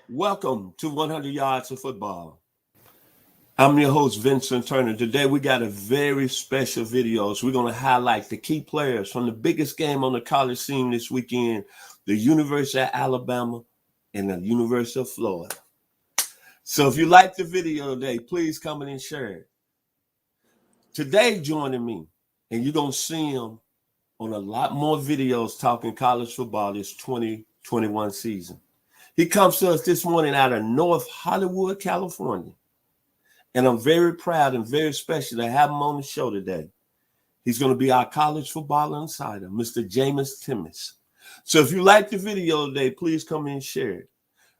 Welcome to 100 Yards of Football. I'm your host, Vincent Turner. Today we got a very special video. So we're going to highlight the key players from the biggest game on the college scene this weekend, the University of Alabama and the University of Florida. So if you like the video today, please comment and share it. Today joining me, and you're going to see him on a lot more videos talking college football this 2021 season. He comes to us this morning out of North Hollywood, California. And I'm very proud and very special to have him on the show today. He's going to be our college football insider, Mr. Jaimes Timas. So if you like the video today, please come in and share it.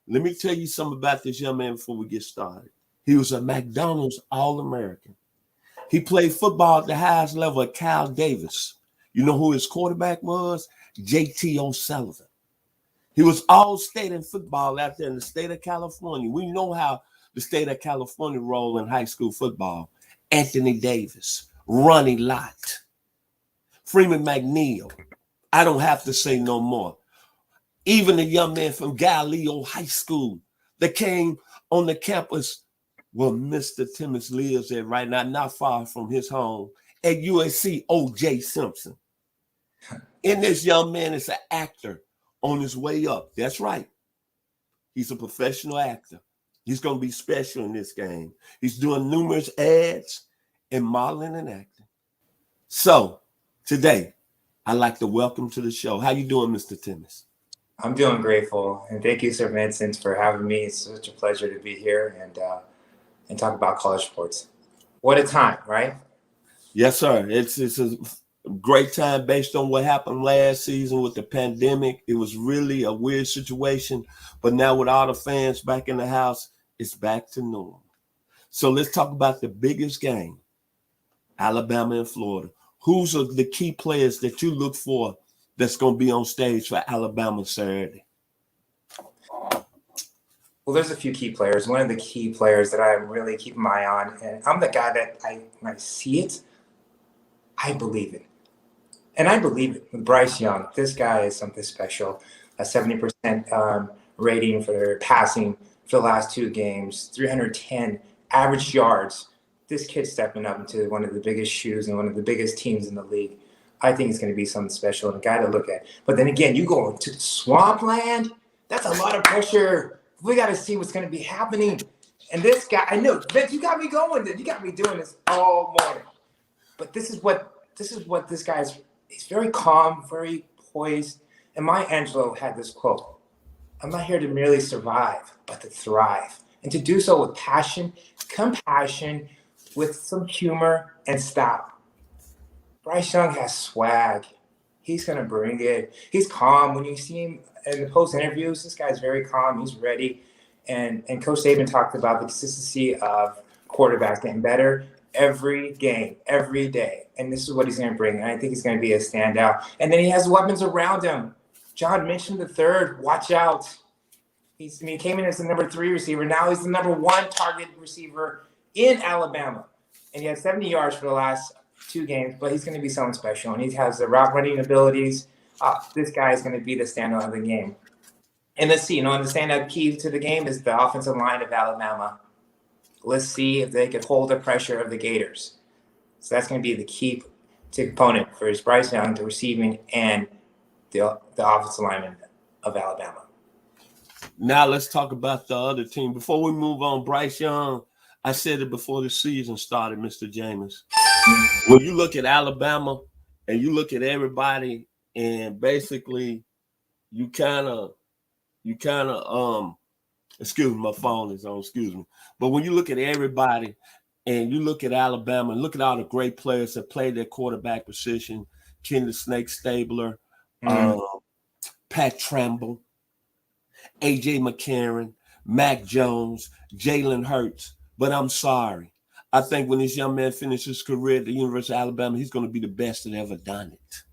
Let me tell you something about this young man before we get started. He was a McDonald's All-American. He played football at the highest level at Cal Davis. You know who his quarterback was? J.T. O'Sullivan. He was all-state in football out there in the state of California. We know how the state of California roll in high school football. Anthony Davis, Ronnie Lott, Freeman McNeil. I don't have to say no more. Even the young man from Galileo High School that came on the campus where Mr. Timas lives at right now, not far from his home, at USC, O.J. Simpson. And this young man is an actor on his way up. That's right. He's a professional actor. He's going to be special in this game. He's doing numerous ads and modeling and acting. So today, I'd like to welcome to the show. How you doing, Mr. Timas? I'm doing grateful. And thank you, Sir Vincent, for having me. It's such a pleasure to be here and talk about college sports. What a time, right? Yes, sir. It's a great time based on what happened last season with the pandemic. It was really a weird situation, but now with all the fans back in the house, it's back to normal. So let's talk about the biggest game, Alabama and Florida. Who's the key players that you look for that's going to be on stage for Alabama Saturday? Well, there's a few key players. One of the key players that I really keep my eye on, and I'm the guy that when I see it, I believe it. And I believe it with Bryce Young. This guy is something special. A 70% rating for passing for the last two games, 310 average yards. This kid's stepping up into one of the biggest shoes and one of the biggest teams in the league. I think it's going to be something special and a guy to look at. But then again, you go to the swampland, that's a lot of pressure. We got to see what's going to be happening. And this guy, I know, Vince, you got me going. You got me doing this all morning. But this is what this guy is. He's very calm, very poised. And Maya Angelou had this quote: "I'm not here to merely survive, but to thrive. And to do so with passion, compassion, with some humor and style." Bryce Young has swag. He's going to bring it. He's calm. When you see him in the post interviews, this guy's very calm. He's ready. And Coach Saban talked about the consistency of quarterbacks getting better every game, every day. And this is what he's going to bring. And I think he's going to be a standout. And then he has weapons around him. John mentioned the third. Watch out. He came in as the number 3 receiver. Now he's the number 1 target receiver in Alabama. And he had 70 yards for the last 2 games, but he's going to be someone special. And he has the route running abilities. This guy is going to be the standout of the game. And let's see, the standout key to the game is the offensive line of Alabama. Let's see if they could hold the pressure of the Gators. So that's going to be the key component for his Bryce Young, the receiving, and the offensive lineman of Alabama. Now let's talk about the other team. Before we move on, Bryce Young, I said it before the season started, Mr. Jaimes. When you look at Alabama and you look at everybody, and basically you kind of excuse me, my phone is on, excuse me. But when you look at everybody and you look at Alabama and look at all the great players that played their quarterback position, Ken the Snake Stabler, Pat Tramble, A.J. McCarron, Mac Jones, Jalen Hurts. But I'm sorry. I think when this young man finishes his career at the University of Alabama, he's going to be the best that ever done it.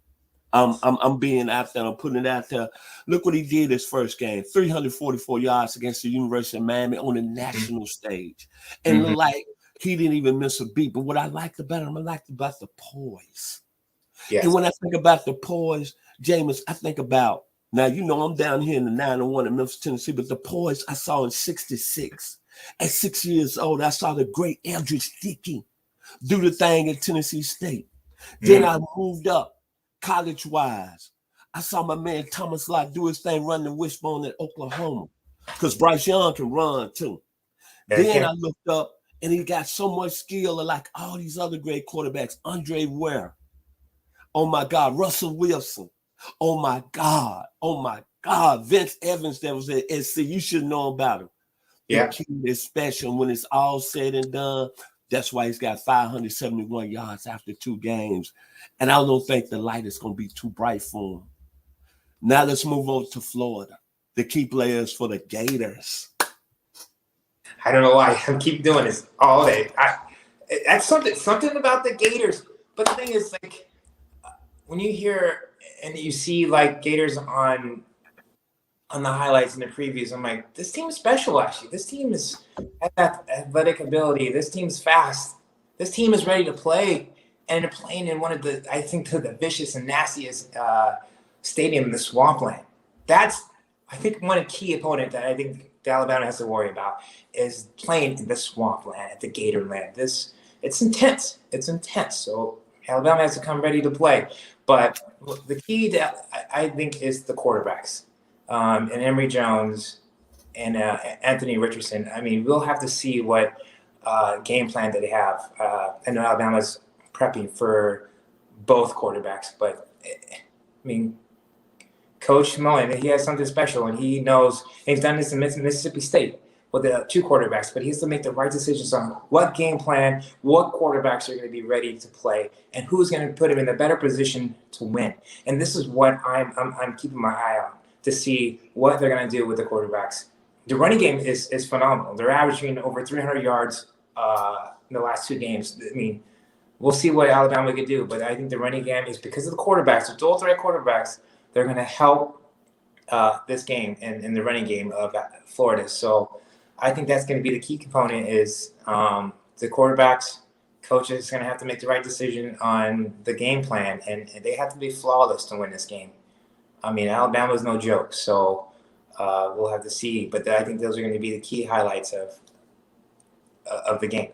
I'm being out there. I'm putting it out there. Look what he did his first game: 344 yards against the University of Miami on the national stage, and like he didn't even miss a beat. But what I liked about him, I liked the poise. Yes. And when I think about the poise, Jaimes, I think about Now, you know, I'm down here in the 901 in Memphis, Tennessee, but the poise I saw in 66. At 6 years old, I saw the great Eldridge Dickey do the thing at Tennessee State. Then I moved up college-wise. I saw my man Thomas Lott do his thing running the wishbone at Oklahoma because Bryce Young can run too. Then I looked up and he got so much skill like all these other great quarterbacks. Andre Ware. Oh, my God. Russell Wilson. Oh, my God. Oh, my God. Vince Evans that was at SC. You should know about him. Yeah. The kid is special when it's all said and done. That's why he's got 571 yards after 2 games. And I don't think the light is going to be too bright for him. Now let's move on to Florida. The key players for the Gators. I don't know why I keep doing this all day. That's something about the Gators. But the thing is, like, when you hear and you see like Gators on the highlights and the previews, I'm like, this team is special. Actually, this team has that athletic ability. This team's fast. This team is ready to play, and they're playing in one of the, I think, the vicious and nastiest stadium in the swampland. That's, I think, one of the key opponent that I think Alabama has to worry about is playing in the swampland at the Gatorland. It's intense. It's intense. So Alabama has to come ready to play. But the key that I think is the quarterbacks, and Emory Jones and Anthony Richardson. I mean, we'll have to see what game plan that they have. I know Alabama's prepping for both quarterbacks, but I mean, Coach Mullen, he has something special, and he knows, and he's done this in Mississippi State with the 2 quarterbacks, but he has to make the right decisions on what game plan, what quarterbacks are going to be ready to play, and who's going to put him in a better position to win. And this is what I'm keeping my eye on to see what they're going to do with the quarterbacks. The running game is phenomenal. They're averaging over 300 yards in the last 2 games. I mean, we'll see what Alabama can do, but I think the running game is because of the quarterbacks, the dual threat quarterbacks. They're going to help this game and the running game of Florida. So I think that's going to be the key component is the quarterbacks, coaches going to have to make the right decision on the game plan, and they have to be flawless to win this game. I mean, Alabama is no joke, so we'll have to see. But I think those are going to be the key highlights of the game.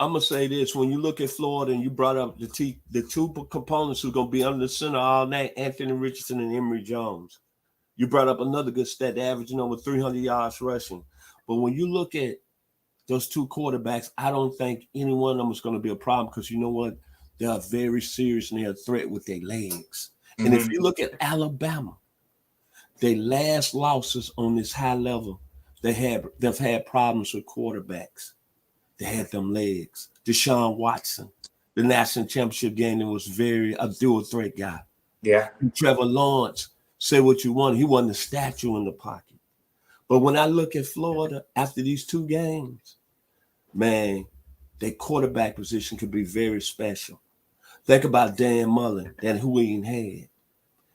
I'm going to say this. When you look at Florida and you brought up the 2 components who are going to be under the center all night, Anthony Richardson and Emory Jones. You brought up another good stat, they're averaging over 300 yards rushing. But when you look at those 2 quarterbacks, I don't think any one of them is going to be a problem because you know what? They are very serious and they're a threat with their legs. Mm-hmm. And if you look at Alabama, their last losses on this high level, they've had problems with quarterbacks. They had them legs. Deshaun Watson, the national championship game, that was a dual threat guy. Yeah. Trevor Lawrence, say what you want. He wasn't a statue in the pocket. But when I look at Florida after these 2 games, man, their quarterback position could be very special. Think about Dan Mullen, who he ain't had.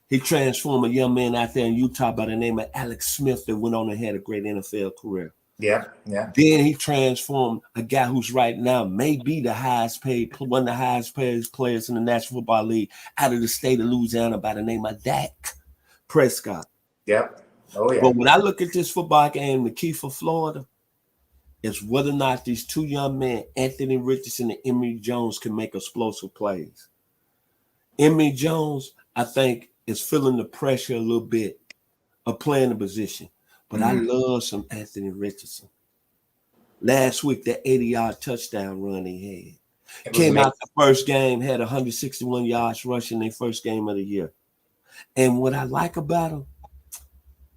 He transformed a young man out there in Utah by the name of Alex Smith that went on and had a great NFL career. Yeah, yeah. Then he transformed a guy who's right now may be the highest paid, one of the highest paid players in the National Football League out of the state of Louisiana by the name of Dak Prescott. Yep. Oh, yeah. But when I look at this football game, the key for Florida is whether or not these 2 young men, Anthony Richardson and Emory Jones, can make explosive plays. Emory Jones, I think, is feeling the pressure a little bit of playing the position. But I love some Anthony Richardson. Last week, that 80-yard touchdown run he had. Came out the first game, had 161 yards rushing their first game of the year. And what I like about him,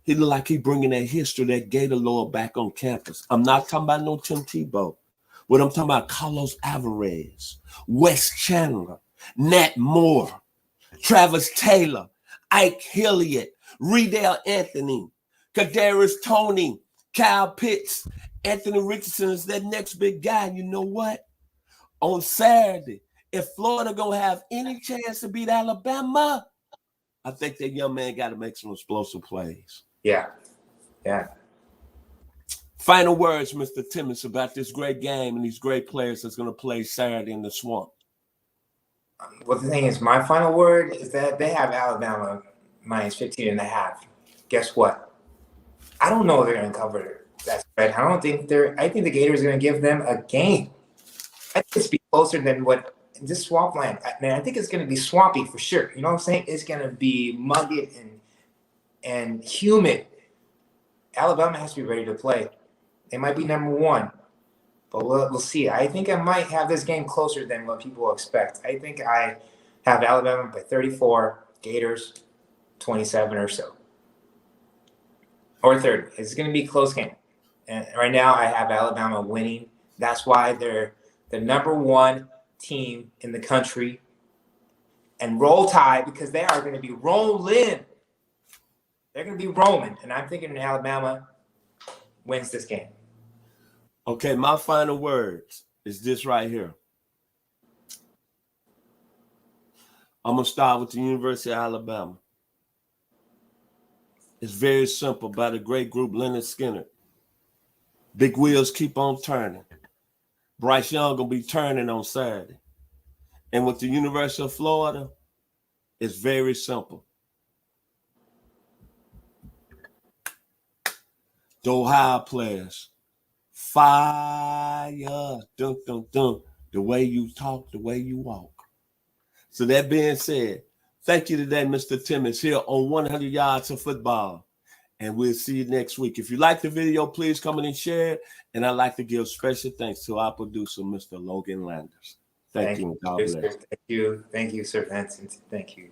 he look like he bringing that history, that Gator lore back on campus. I'm not talking about no Tim Tebow. What I'm talking about, Carlos Alvarez, Wes Chandler, Nat Moore, Travis Taylor, Ike Hilliard, Riedel Anthony, Kadarius Toney, Kyle Pitts. Anthony Richardson is that next big guy. And you know what? On Saturday, if Florida gonna have any chance to beat Alabama, I think that young man got to make some explosive plays. Yeah, yeah. Final words, Mr. Timas, about this great game and these great players that's going to play Saturday in the Swamp. Well, the thing is, my final word is that they have Alabama minus 15.5. Guess what? I don't know if they're going to cover that spread. I think the Gators are going to give them a game. I think it's be closer than what this swampland. Man, I think it's going to be swampy for sure. You know what I'm saying? It's going to be muggy and humid. Alabama has to be ready to play. They might be number one, but we'll see. I think I might have this game closer than what people expect. I think I have Alabama by 34, Gators 27 or so, or 30. It's going to be a close game. And right now I have Alabama winning. That's why they're the number one team in the country. And roll tide, because they are going to be rolling. They're going to be rolling. And I'm thinking Alabama wins this game. Okay, my final words is this right here. I'm going to start with the University of Alabama. It's very simple, by the great group Leonard Skinner. Big wheels keep on turning. Bryce Young going to be turning on Saturday. And with the University of Florida, it's very simple. The Ohio players, fire, dun, dun, dun, the way you talk, the way you walk. So that being said, thank you today, Mr. Timas, here on 100 Yards of Football. And we'll see you next week. If you like the video, please come in and share it. And I'd like to give special thanks to our producer, Mr. Logan Landers. Thank you. God bless. Thank you. Thank you, Sir Vincent. Thank you.